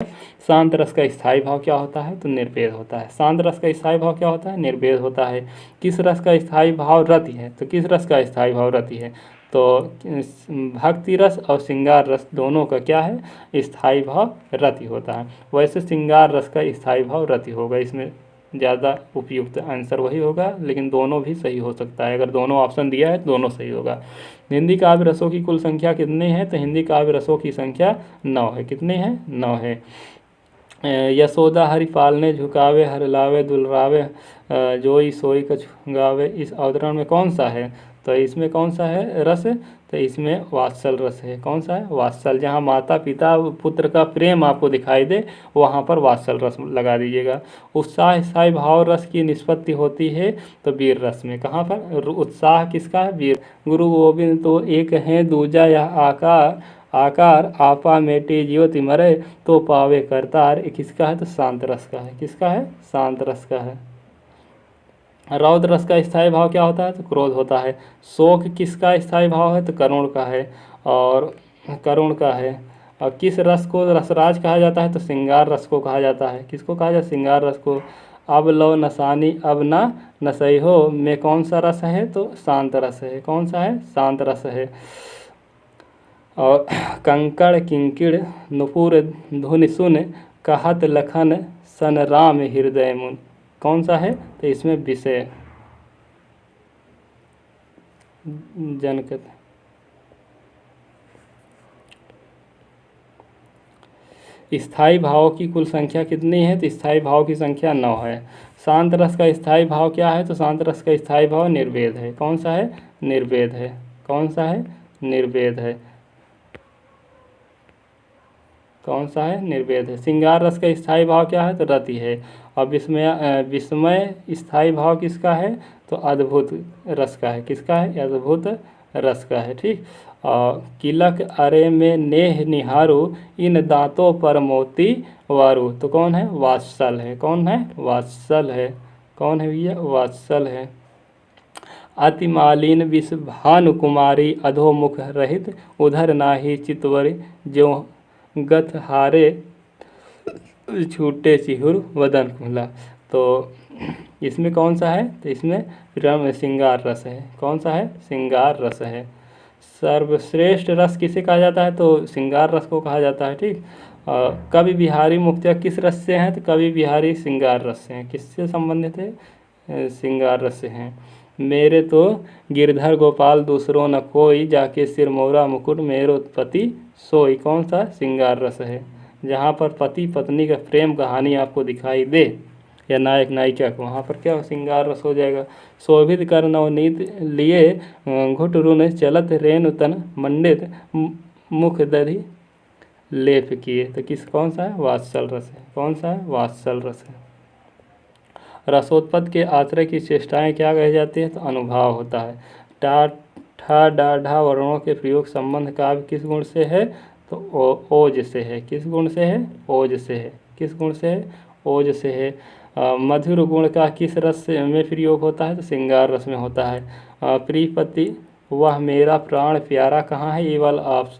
शांत रस का स्थायी भाव क्या होता है? तो निर्वेद होता है। शांत रस का स्थायी भाव क्या होता है? निर्वेद होता है। किस रस का स्थायी भाव रति है? तो किस रस का स्थायी भाव रति है? तो भक्ति रस और श्रृंगार रस दोनों का क्या है? स्थायी भाव रति होता है। वैसे श्रृंगार रस का स्थायी भाव रति होगा, इसमें ज़्यादा उपयुक्त आंसर वही होगा, लेकिन दोनों भी सही हो सकता है। अगर दोनों ऑप्शन दिया है तो दोनों सही होगा। हिंदी काव्य रसों की कुल संख्या कितनी है? तो हिंदी काव्य रसों की संख्या 9 है। कितनी है? 9 है। यशोदा हरि पालने झुकावे, हर लावे दुलरावे, जोई सोई कछ गावे, इस अवतरण में कौन सा है? तो इसमें कौन सा है रस? तो इसमें वात्सल रस है। कौन सा है? वात्सल। जहाँ माता पिता पुत्र का प्रेम आपको दिखाई दे वहाँ पर वात्सल रस लगा दीजिएगा। उत्साह स्थायी भाव रस की निष्पत्ति होती है तो वीर रस में। कहाँ पर उत्साह किसका है? वीर। गुरु गोविंद तो एक है, दूजा यह आकार आपा मेटे ज्योति मरे, तो पावे करतार, किसका है? तो शांत रस का है। किसका है? शांत रस का है। रौद्र रस का स्थायी भाव क्या होता है? तो क्रोध होता है। शोक किसका स्थायी भाव है? तो करुण का है, और करुण का है। और किस रस को रसराज कहा जाता है? तो श्रृंगार रस को कहा जाता है। किसको कहा जाता है? श्रृंगार रस को। अब लो नसानी अब ना नसई हो में कौन सा रस है? तो शांत रस है। कौन सा है? शांत रस है। और कंकड़ किंकिड़ नुपुर धुन सुन, कहत लखन सन राम हृदय मुन, कौन सा है? तो इसमें विषय जनक। स्थायी भावों की कुल संख्या कितनी है? तो स्थायी भाव की संख्या 9 है। शांत रस का स्थायी भाव क्या है? तो शांत रस का स्थायी भाव निर्वेद है। कौन सा है? निर्वेद है। कौन सा है? निर्वेद है। कौन सा है? निर्वेद है। श्रृंगार रस का स्थायी भाव क्या है? तो रति है। और विस्मय स्थायी भाव किसका है? तो अद्भुत रस का है। किसका है? अद्भुत रस का है। ठीक। और किलक अरे में नेह निहारो, इन दांतों पर मोती वारू, तो कौन है? वात्सल है। कौन है? वात्सल है। कौन है भैया? वात्सल है। अति मालिन विष भानु कुमारी, अधोमुख रहित उधर नाही चितवरी, जो गत हारे छूटे चिहुर वदन खुला। तो इसमें कौन सा है? तो इसमें श्रृंगार रस है। कौन सा है? श्रृंगार रस है। सर्वश्रेष्ठ रस किसे कहा जाता है? तो श्रृंगार रस को कहा जाता है। ठीक। कवि बिहारी मुक्तिया किस रस से हैं? तो कवि बिहारी श्रृंगार रस से हैं। किससे संबंधित है? श्रृंगार रस से हैं। मेरे तो गिरधर गोपाल दूसरों न कोई, जाके सिर मोरा मुकुट मेरो पति सोई, कौन सा? श्रृंगार रस है। जहाँ पर पति पत्नी का प्रेम कहानी आपको दिखाई दे या नायक नायिका को, वहाँ पर क्या? श्रृंगार रस हो जाएगा। शोभित कर नवनीत लिए घुट रुन, चलत रेणु तन मंडित मुख दधि लेप किए, तो कौन सा है? वात्सल रस है। कौन सा है? वात्सल रस है। रसोत्पत्ति के आश्रय की चेष्टाएं क्या कही जाती है? तो अनुभाव होता है। टा ठा डा ढा वर्णों के प्रयोग संबंध काव्य किस गुण से है? तो ओज से है। किस गुण से है? ओज से है। किस गुण से है? ओज से है। मधुर गुण का किस रस में प्रयोग होता है? तो श्रृंगार रस में होता है। प्रियपति वह मेरा प्राण प्यारा कहाँ है? ये वाला आप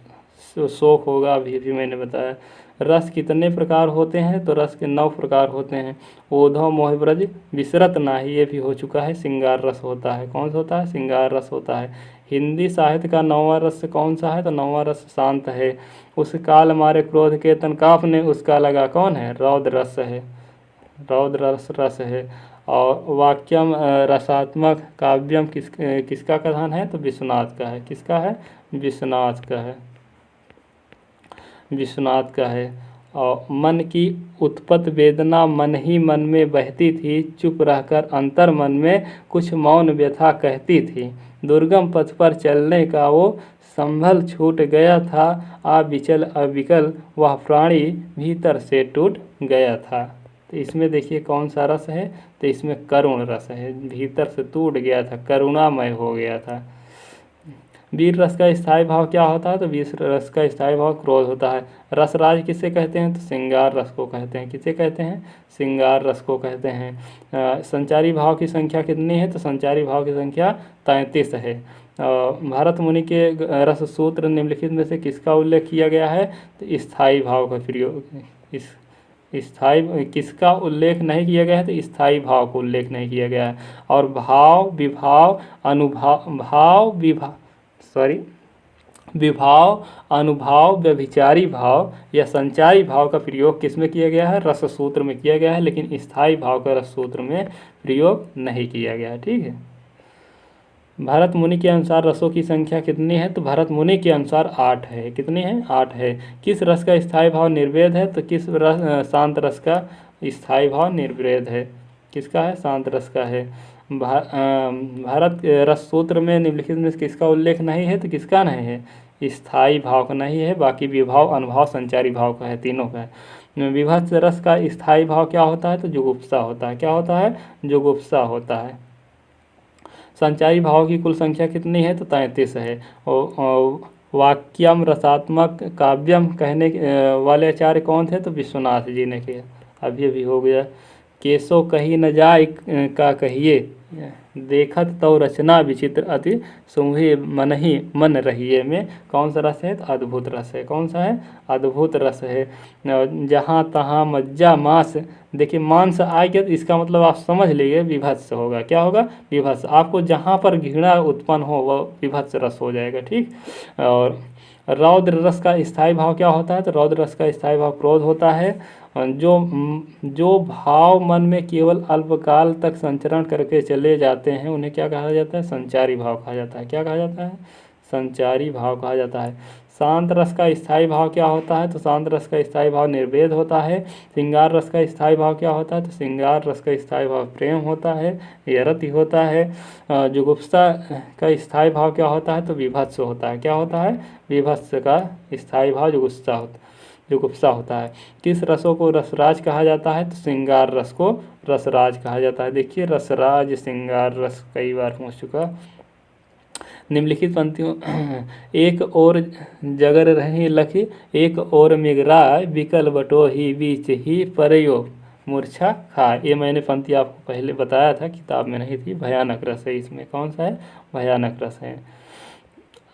शोक होगा, अभी भी मैंने बताया। रस कितने प्रकार होते हैं? तो रस के 9 प्रकार होते हैं। ओधव मोह ब्रज विसरत नाही, ये भी हो चुका है, श्रृंगार रस होता है। कौन सा होता है? श्रृंगार रस होता है। हिंदी साहित्य का 9वां रस कौन सा है? तो 9वां रस शांत है। उस काल मारे क्रोध के तन काँपने, उसका लगा कौन है? रौद्र रस है। रौद्र रस है। और वाक्यम रसात्मक काव्यम किसका कथन है? तो विश्वनाथ का है। किसका है? विश्वनाथ का है। विश्वनाथ का है। और मन की उत्पत्त वेदना मन ही मन में बहती थी, चुप रहकर अंतर मन में कुछ मौन व्यथा कहती थी। दुर्गम पथ पर चलने का वो संभल छूट गया था, अविचल अविकल वह प्राणी भीतर से टूट गया था। तो इसमें देखिए कौन सा रस है? तो इसमें करुण रस है। भीतर से टूट गया था, करुणामय हो गया था। वीर रस का स्थायी भाव क्या होता है? तो वीर रस का स्थायी भाव क्रोध होता है। रसराज किसे कहते हैं? तो श्रृंगार रस को कहते हैं। किसे कहते हैं? श्रृंगार रस को कहते हैं। संचारी भाव की संख्या कितनी है? तो संचारी भाव की संख्या 33 है। भारत मुनि के रस सूत्र निम्नलिखित में से किसका उल्लेख किया गया है? तो स्थायी भाव का प्रयोग इस स्थायी किसका उल्लेख नहीं किया गया है, तो स्थायी भाव को उल्लेख नहीं किया गया है। और भाव विभाव अनुभाव भाव विभाव सॉरी विभाव अनुभाव व्यभिचारी भाव या संचारी भाव का प्रयोग किसमें किया गया है, रस सूत्र में किया गया है, लेकिन स्थायी भाव का रस सूत्र में प्रयोग नहीं किया गया है। ठीक है। भरत मुनि के अनुसार रसों की संख्या कितनी है, तो भरत मुनि के अनुसार 8 है। कितनी है, 8 है। किस रस का स्थायी भाव निर्वेद है, तो किस रस शांत रस का स्थायी भाव निर्वेद है, किसका है, शांत रस का है। भारत रस सूत्र में निम्नलिखित में किसका उल्लेख नहीं है, तो किसका नहीं है, स्थायी भाव का नहीं है, बाकी विभाव अनुभाव संचारी भाव का है, तीनों का है। विभत्स रस का स्थायी भाव क्या होता है, तो जुगुप्सा होता है। क्या होता है, जुगुप्सा होता है। संचारी भाव की कुल संख्या कितनी है, तो 33 है। और वाक्यम रसात्मक काव्यम कहने वाले आचार्य कौन थे, तो विश्वनाथ जी ने किया, अभी अभी हो गया। केसो कही न जाय का कहिए, देखत तो रचना विचित्र अति सुमहि मन ही मन रहिए में कौन सा रस है, तो अद्भुत रस है। कौन सा है, अद्भुत रस है। जहाँ तहाँ मज्जा मांस, देखिए मांस आएगा तो इसका मतलब आप समझ लीजिए विभत्स होगा। क्या होगा, विभत्स। आपको जहाँ पर घृणा उत्पन्न हो वह विभत्स रस हो जाएगा। ठीक। और रौद्र रस का स्थायी भाव क्या होता है, तो रौद्र रस का स्थायी भाव क्रोध होता है। जो भाव मन में केवल अल्पकाल तक संचरण करके चले जाते हैं उन्हें क्या कहा जाता है, संचारी भाव कहा जाता है। क्या कहा जाता है, संचारी भाव कहा जाता है। शांत रस का स्थायी भाव क्या होता है, तो शांत रस का स्थायी भाव निर्वेद होता है। श्रृंगार रस का स्थायी भाव क्या होता है, तो श्रृंगार रस का स्थायी भाव प्रेम होता है, यरति होता है। जुगुप्सा का स्थायी भाव क्या होता है, तो विभत्स होता है। क्या होता है, विभत्स का स्थायी भाव जुगुप्सा होता है। किस रसों को रसराज कहा जाता है, तो श्रृंगार रस को रसराज कहा जाता है। देखिए रसराज श्रृंगार रस कई बार पूछ चुका। निम्नलिखित पंक्तियों एक और जगर रही लखी, एक और मिगराय विकल बटो ही बीच ही परयो मूर्छा खाए। ये मैंने पंक्ति आपको पहले बताया था, किताब में नहीं थी। भयानक रस है इसमें। कौन सा है, भयानक रस है।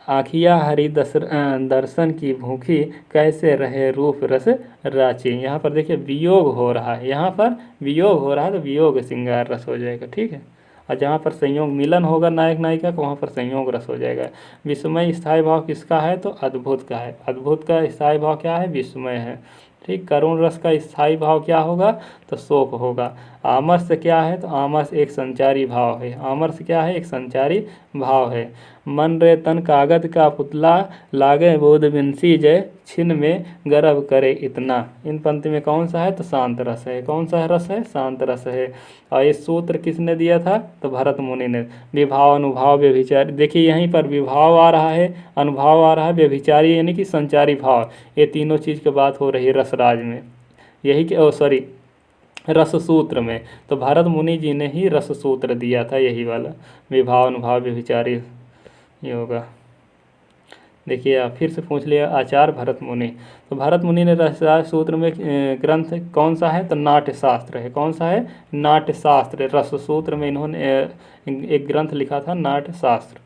आखिया हरि दर्शन की भूखी, कैसे रहे रूप रस राची। यहाँ पर देखिए वियोग हो रहा है, यहाँ पर वियोग हो रहा है तो वियोग श्रृंगार रस हो जाएगा। ठीक है। और जहाँ पर संयोग मिलन होगा नायक नायिका का वहाँ पर संयोग रस हो जाएगा। विस्मय स्थायी भाव किसका है, तो अद्भुत का है। अद्भुत का स्थायी भाव क्या है, विस्मय है। ठीक। करुण रस का स्थायी भाव क्या होगा, तो शोक होगा। आमर्ष क्या है, तो आमर्ष एक संचारी भाव है। आमर्ष क्या है, एक संचारी भाव है। मन रे तन कागज का पुतला, लागे बोध बिंसी जय छिन में गर्व करे इतना। इन पंक्ति में कौन सा है, तो शांत रस है। कौन सा रस है, शांत रस है। और ये सूत्र किसने दिया था, तो भरत मुनि ने। विभाव अनुभाव व्यभिचारी, देखिए यहीं पर विभाव आ रहा है, अनुभाव आ रहा है, व्यभिचारी यानी कि संचारी भाव, ये तीनों चीज़ की बात हो रही है रसराज में। यही कि सॉरी रस सूत्र में, तो भरत मुनि जी ने ही रस सूत्र दिया था, यही वाला विभाव अनुभाव व्यभिचारी ये होगा। देखिए आप फिर से पूछ लिया आचार्य भरत मुनि, तो भरत मुनि ने रसराज सूत्र में ग्रंथ कौन सा है, तो नाट्य शास्त्र है। कौन सा है, नाट्य शास्त्र। रस सूत्र में इन्होंने एक ग्रंथ लिखा था, नाट्य शास्त्र।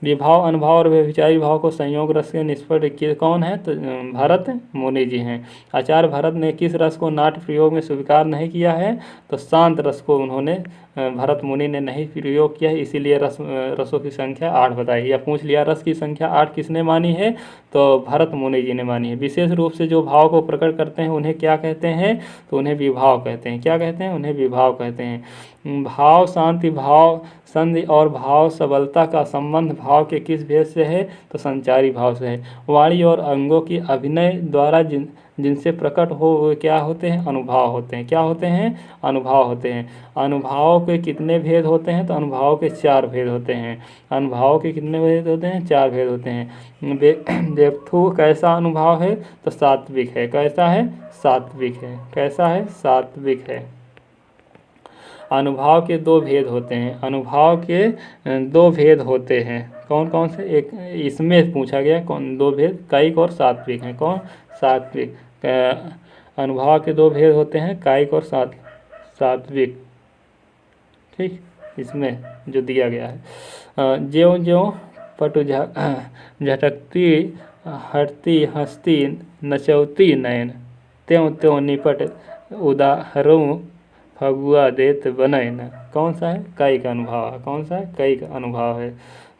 विभाव अनुभाव और व्यभिचारी भाव को संयोग रस के निष्पन्न कौन है, तो भरत मुनि जी हैं। आचार्य भरत ने किस रस को नाट्य प्रयोग में स्वीकार नहीं किया है, तो शांत रस को उन्होंने भरत मुनि ने नहीं प्रयोग किया है, इसीलिए रसों की संख्या 8 बताई। या पूछ लिया रस की संख्या 8 किसने मानी है, तो भरत मुनि जी ने मानी है। विशेष रूप से जो भाव को प्रकट करते हैं उन्हें क्या कहते हैं, तो उन्हें विभाव कहते हैं। क्या कहते हैं, उन्हें विभाव कहते हैं। भाव शांति भाव संधि और भाव सबलता का संबंध भाव के किस भेद से है, तो संचारी भाव से है। वाणी और अंगों की अभिनय द्वारा जिनसे प्रकट हो वे क्या होते हैं, अनुभव होते हैं। क्या होते हैं, अनुभव होते हैं। अनुभव के कितने भेद होते हैं, तो अनुभव के 4 भेद होते हैं। अनुभव के कितने भेद होते हैं, 4 भेद होते हैं। देवथु कैसा अनुभव है, तो सात्विक है। कैसा है, सात्विक है। कैसा है, सात्विक है। अनुभव के 2 भेद होते हैं। अनुभव के 2 भेद होते हैं। कौन कौन से, एक इसमें पूछा गया कौन 2 भेद, कायिक और सात्विक हैं। कौन, सात्विक। अनुभव के 2 भेद होते हैं, कायिक और सात्विक। ठीक, इसमें जो दिया गया है। ज्यों ज्यों पटु झटकती हटती हंसती नचौती नयन, त्यों त्यों निपट उदाहरों फगुआ देत बनय न। कौन सा है? कई का अनुभाव है। कौन सा है? कई का अनुभाव है।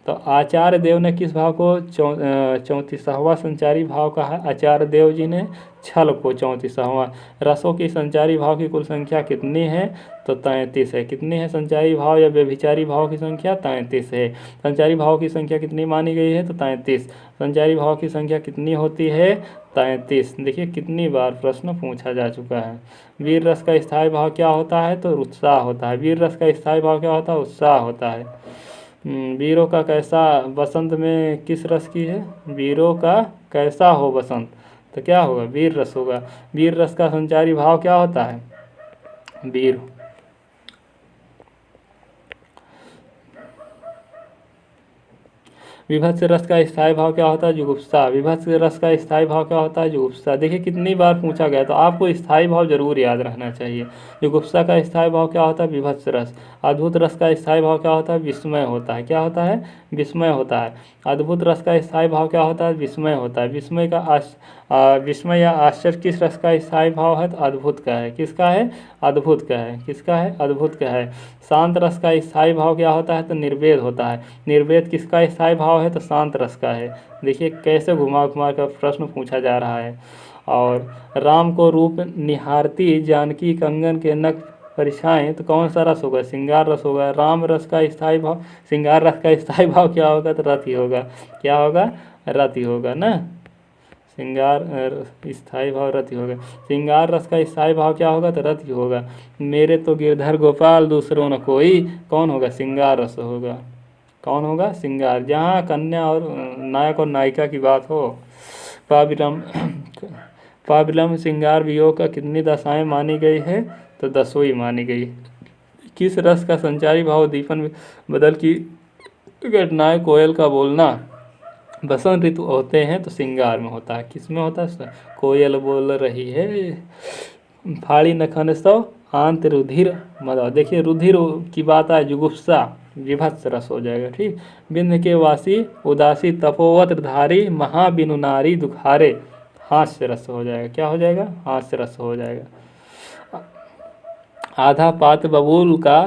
तो आचार्य देव ने किस भाव को 34वां संचारी भाव कहा? आचार्य देव जी ने छल को 34वां। रसों की संचारी भाव की कुल संख्या कितनी है? तो 33 है। कितनी है संचारी भाव या व्यभिचारी भाव की संख्या? 33 है। संचारी भाव की संख्या कितनी मानी गई है? तो 33। संचारी भाव की संख्या कितनी होती है? 33। देखिए कितनी बार प्रश्न पूछा जा चुका है। वीर रस का स्थायी भाव क्या होता है? तो उत्साह होता है। वीर रस का स्थायी भाव क्या होता है? उत्साह होता है। वीरों का कैसा बसंत में किस रस की है? वीरों का कैसा हो बसंत, तो क्या होगा? वीर रस होगा। वीर रस का संचारी भाव क्या होता है? वीर। विभत्स रस का स्थायी भाव क्या होता है? जुगुप्सा। विभत्स रस का स्थायी भाव क्या होता है? जुगुप्सा। देखिए कितनी बार पूछा गया, तो आपको स्थायी भाव जरूर याद रखना चाहिए। जुगुप्सा का स्थायी भाव क्या होता है? विभत्स रस। अद्भुत रस का स्थायी भाव क्या होता है? विस्मय होता है। क्या होता है? विस्मय होता है। अद्भुत रस का स्थायी भाव क्या होता है? विस्मय होता है। विस्मय या आश्चर्य किस रस का स्थायी भाव है? तो अद्भुत का है। किसका है? अद्भुत का है। किसका है? अद्भुत का है। शांत रस का स्थायी भाव क्या होता है? तो निर्वेद होता है। निर्वेद किसका स्थायी भाव है? तो शांत रस का है। देखिए कैसे घुमा घुमा कर प्रश्न पूछा जा रहा है। और राम को रूप निहारती जानकी कंगन के नख परिछाएं, तो कौन सा रस होगा? श्रृंगार रस होगा। राम रस का स्थायी भाव, श्रृंगार रस का स्थायी भाव क्या होगा? तो रति होगा। क्या होगा? रति होगा ना। श्रृंगार स्थायी भाव रति होगा। श्रृंगार रस का स्थायी भाव क्या होगा? तो रति होगा। मेरे तो गिरधर गोपाल दूसरों न कोई, कौन होगा? श्रृंगार रस होगा। कौन होगा? श्रृंगार। जहाँ कन्या और नायक और नायिका की बात हो। पाविलम श्रृंगार वियोग का कितनी दशाएं मानी गई है? तो 10वीं मानी गई। किस रस का संचारी भाव दीपन बदल की घटनाएं, कोयल का बोलना बसंत ऋतु होते हैं तो श्रृंगार में होता है। किस में होता है? कोयल बोल रही है फाड़ी नखन सौ आंत रुधिर मदा। देखिए रुधिर की बात है, जुगुप्सा विभत्स रस हो जाएगा। ठीक। बिंद के वासी उदासी तपोवत धारी महाबिनु नारी दुखारे, हास्य रस हो जाएगा। क्या हो जाएगा? हास्य रस हो जाएगा। आधा पात बबूल का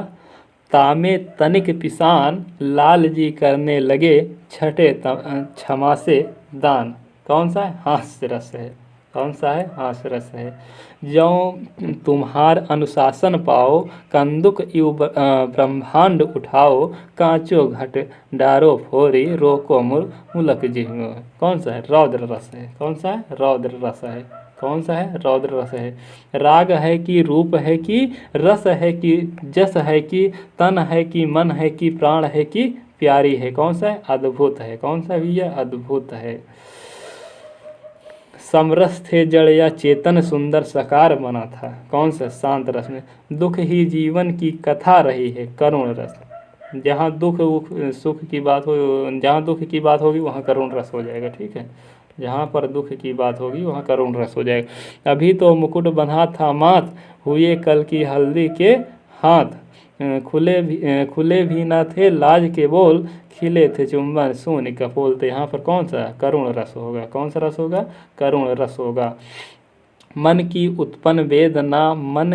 तामे तनिक पिसान, लाल जी करने लगे छठे क्षमा से दान। कौन सा है? हास्य रस है। कौन सा है? हास्य रस है। ज्यों तुम्हार अनुशासन पाओ, कंदुक यु ब्रह्मांड उठाओ, कांचो घट डारो फोरी, रोको मुलक जिह्वा। कौन सा है? रौद्र रस है। कौन सा है? रौद्र रस है। कौन सा है? रौद्र रस है। राग है कि रूप है कि रस है कि जस है कि तन है कि मन है कि प्राण है कि प्यारी है। कौन सा है? अद्भुत है। कौन सा भैया? अद्भुत है। समरस थे जड़ या चेतन, सुंदर सकार बना था। कौन सा? शांत रस में। दुख ही जीवन की कथा रही है, करुण रस। जहाँ दुख सुख की बात हो, जहाँ दुख की बात होगी वहाँ करुण रस हो जाएगा। ठीक है। जहाँ पर दुख की बात होगी वहाँ करुण रस हो जाएगा। अभी तो मुकुट बंधा था माथ, हुए कल की हल्दी के हाथ, खुले भी न थे लाज के बोल, खिले थे चुंबन सोने कपोल। तो यहाँ पर कौन सा? करुण रस होगा। कौन सा रस होगा? करुण रस होगा। मन की उत्पन्न वेदना मन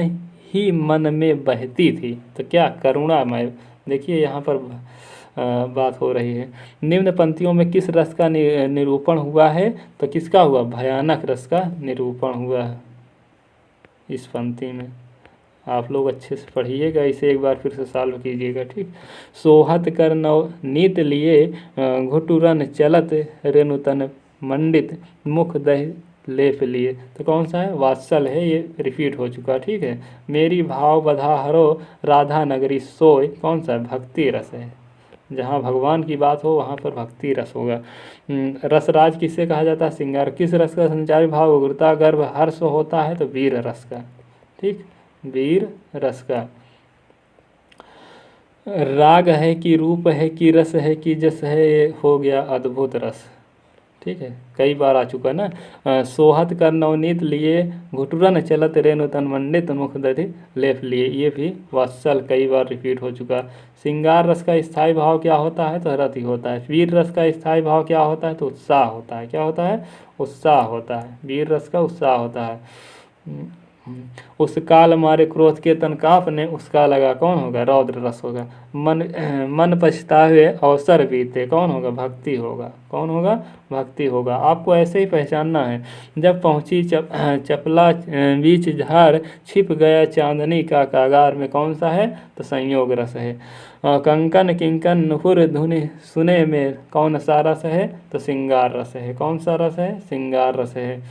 ही मन में बहती थी, तो क्या? करुणामय। देखिए यहाँ पर बात हो रही है। निम्न पंक्तियों में किस रस का निरूपण हुआ है? तो किसका हुआ? भयानक रस का निरूपण हुआ है इस पंक्ति में। आप लोग अच्छे से पढ़िएगा, इसे एक बार फिर से सॉल्व कीजिएगा। ठीक। सोहत कर नव नीत लिए, घुटुरन चलत रेणुतन मंडित, मुख दह लेप लिए। तो कौन सा है? वात्सल है, ये रिपीट हो चुका। ठीक है। मेरी भाव बधा हरो, राधा नगरी सोय। कौन सा है? भक्ति रस है। जहाँ भगवान की बात हो वहाँ पर भक्ति रस होगा। रसराज किसे कहा जाता है? श्रृंगार। किस रस का संचारी भाव उग्रता गर्भ हर्ष होता है? तो वीर रस का। ठीक। वीर रस का। राग है कि रूप है कि रस है कि जस है, ये हो गया अद्भुत रस। ठीक है। कई बार आ चुका ना। सोहत कर नवनीत लिए, घुटुरन चलत रेणु तन मंडित, मुख दधि लेप लिए, ये भी वात्सल कई बार रिपीट हो चुका। श्रृंगार रस का स्थायी भाव क्या होता है? तो रति होता है। वीर रस का स्थायी भाव क्या होता है? तो उत्साह होता है। क्या होता है? उत्साह होता है। वीर रस का उत्साह होता है। उस काल मारे क्रोध के तन कांपने, उसका लगा कौन होगा, रौद्र रस होगा। मन मन पछतावे अवसर बीते, कौन होगा, भक्ति होगा। कौन होगा, भक्ति होगा। आपको ऐसे ही पहचानना है। जब पहुंची चपला बीच झार, छिप गया चांदनी का कागार में, कौन सा है, तो संयोग रस है। कंकन किंकन नुपुर धुनि सुने में, कौन सा रस है, तो श्रृंगार रस है। कौन सा रस है, श्रृंगार रस है।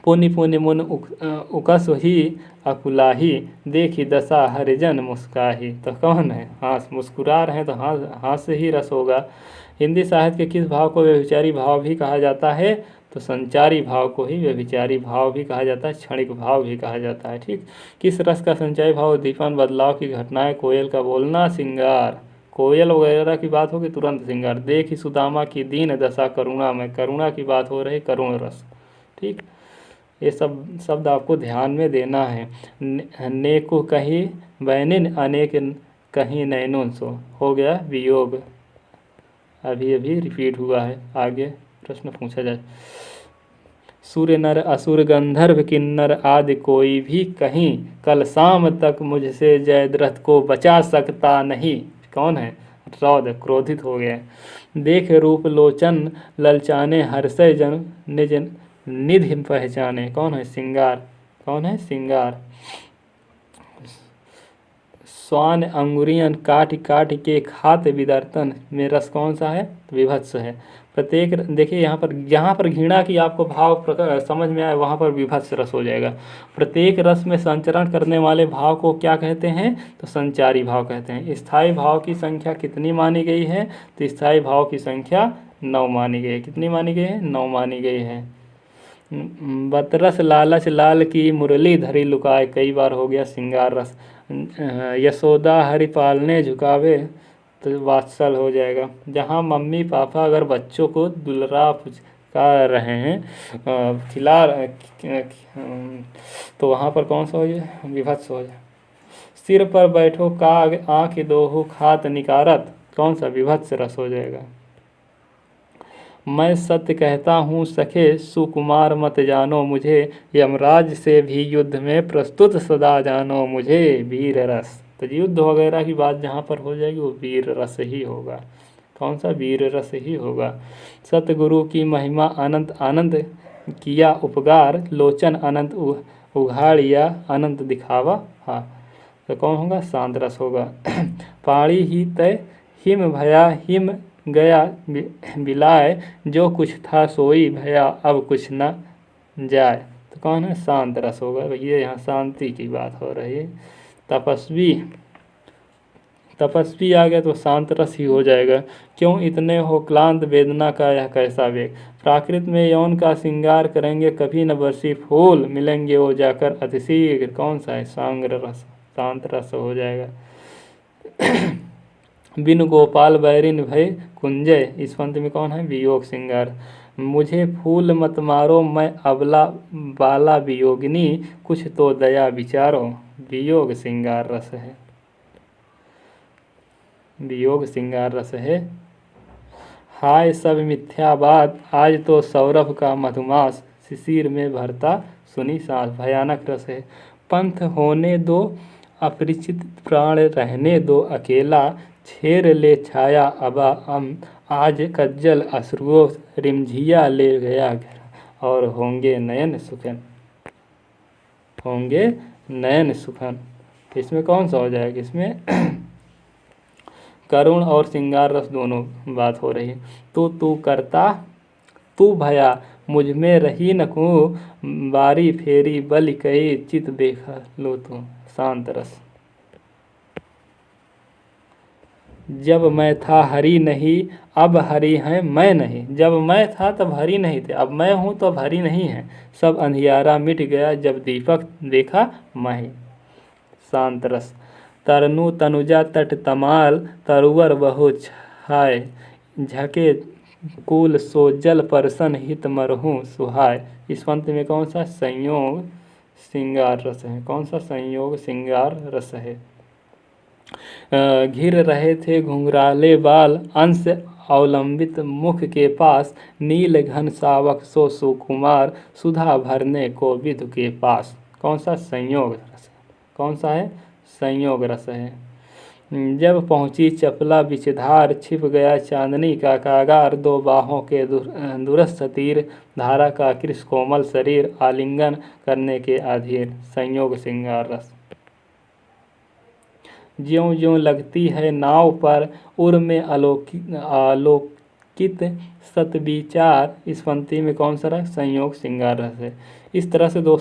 पुनि पुनि मुन उकस ही अकुलाही, देखी दशा हरिजन मुस्काही। तो कौन है, हास, मुस्कुरा रहे हैं तो हास्य ही रस होगा। हिंदी साहित्य के किस भाव को व्यभिचारी भाव भी कहा जाता है, तो संचारी भाव को ही व्यभिचारी भाव भी कहा जाता है, क्षणिक भाव भी कहा जाता है। ठीक। किस रस का संचारी भाव, दीपन बदलाव की घटनाएं, कोयल का बोलना, श्रृंगार। कोयल वगैरह की बात होगी तुरंत श्रृंगार। देखी सुदामा की दीन दशा करुणा में, करुणा की बात हो रही, करुण रस। ठीक। ये सब शब्द आपको ध्यान में देना है। नेको कहीं बैनिन अनेक कहीं नैनुन सो, हो गया वियोग, अभी अभी रिपीट हुआ है। आगे प्रश्न पूछा जाए। सूर्य नर असुर गंधर्व किन्नर आदि कोई भी कहीं, कल शाम तक मुझसे जयद्रथ को बचा सकता नहीं। कौन है, रौद्र, क्रोधित हो गया। देख रूप लोचन ललचाने, हर्षय जन निज निधि पहचाने, कौन है, श्रृंगार। कौन है, श्रृंगार। स्वान अंगुरियन काट काट के खात विदर्तन में, रस कौन सा है, विभत्स है। प्रत्येक, देखिए यहाँ पर घृणा की आपको भाव समझ में आए, वहाँ पर विभत्स रस हो जाएगा। प्रत्येक रस में संचरण करने वाले भाव को क्या कहते हैं, तो संचारी भाव कहते हैं। स्थायी भाव की संख्या कितनी मानी गई है, तो स्थायी भाव की संख्या 9 मानी गई है। कितनी मानी गई है, 9 मानी गई है। बतरस लालच लाल की मुरली धरी लुकाए, कई बार हो गया श्रृंगार रस। यशोदा हरि पालने झुकावे, तो वात्सल हो जाएगा। जहाँ मम्मी पापा अगर बच्चों को दुलरा पुचका रहे हैं, खिला, तो वहाँ पर कौन सा हो जाए, विभत्स हो जाए। सिर पर बैठो काग आँख दोहु खात निकारत, कौन सा, विभत्स रस हो जाएगा। मैं सत्य कहता हूँ सखे सुकुमार मत जानो मुझे, यमराज से भी युद्ध में प्रस्तुत सदा जानो मुझे, वीर रस। तो युद्ध वगैरह की बात जहाँ पर हो जाएगी वो वीर रस ही होगा। कौन सा, वीर रस ही होगा। सतगुरु की महिमा अनंत आनंद किया उपकार, लोचन अनंत उघाड़िया अनंत दिखावा। हाँ, तो कौन होगा, शांत रस होगा। पाड़ी ही तय हिम भया हिम गया बिलाए, जो कुछ था सोई भया अब कुछ न जाए। तो कौन है, शांत रस होगा। ये यहाँ शांति की बात हो रही है। तपस्वी, तपस्वी आ गया तो शांत रस ही हो जाएगा। क्यों इतने हो क्लांत वेदना का यह कैसा वेग, प्राकृत में यौन का श्रृंगार करेंगे कभी न बरसी फूल, मिलेंगे वो जाकर अतिशीघ्र। कौन सा है, सांग्र रस, शांत रस हो जाएगा। बिन गोपाल बैरिन भय कुंजय, इस पंथ में कौन है, वियोग श्रृंगार। मुझे फूल मत मारो मैं अबला बाला वियोगिनी, कुछ तो दया विचारो, वियोग श्रृंगार रस है। वियोग श्रृंगार रस है। हाय सब मिथ्या बात, आज तो सौरभ का मधुमास, शिशिर में भरता सुनी सांस, भयानक रस है। पंथ होने दो अपरिचित प्राण रहने दो अकेला, छेर ले छाया अबा आज कज्जल अश्रुओं, रिमझिया ले गया घर, और होंगे नयन सुखन, होंगे नयन सुखन। इसमें कौन सा हो जाएगा, इसमें करुण और श्रृंगार रस दोनों बात हो रही है। तू करता तू भया मुझ में रही न को, बारी फेरी बलि कही चित देखा लो तू, शांत रस। जब मैं था हरि नहीं अब हरि हैं मैं नहीं, जब मैं था तब हरि नहीं थे, अब मैं हूँ तो अब हरि नहीं है। सब अंधियारा मिट गया जब दीपक देखा मैं, शांत रस। तरनु तनुजा तट तमाल, तरुवर बहु छाय, झके कुल सो जल परसन हित मरहूँ सुहाय। इस पंक्ति में कौन सा, संयोग श्रृंगार रस है। कौन सा, संयोग श्रृंगार रस है। घिर रहे थे घुंघराले बाल, अंश अवलंबित मुख के पास, नील घन सावक सो सुकुमार, सुधा भरने को विधु के पास। कौन सा? संयोग रस। कौन सा है? संयोग रस है। जब पहुँची चपला बिचधार, छिप गया चांदनी का कागार, दो बाहों के दुरस्थ तीर, धारा का कृष कोमल शरीर, आलिंगन करने के अधीर। संयोग श्रृंगार रस। ज्यों ज्यों लगती है नाव पर, उर में आलोकित सतविचार। इस पंक्ति में कौन सा रस? संयोग श्रृंगार रस है। इस तरह से दोस्तों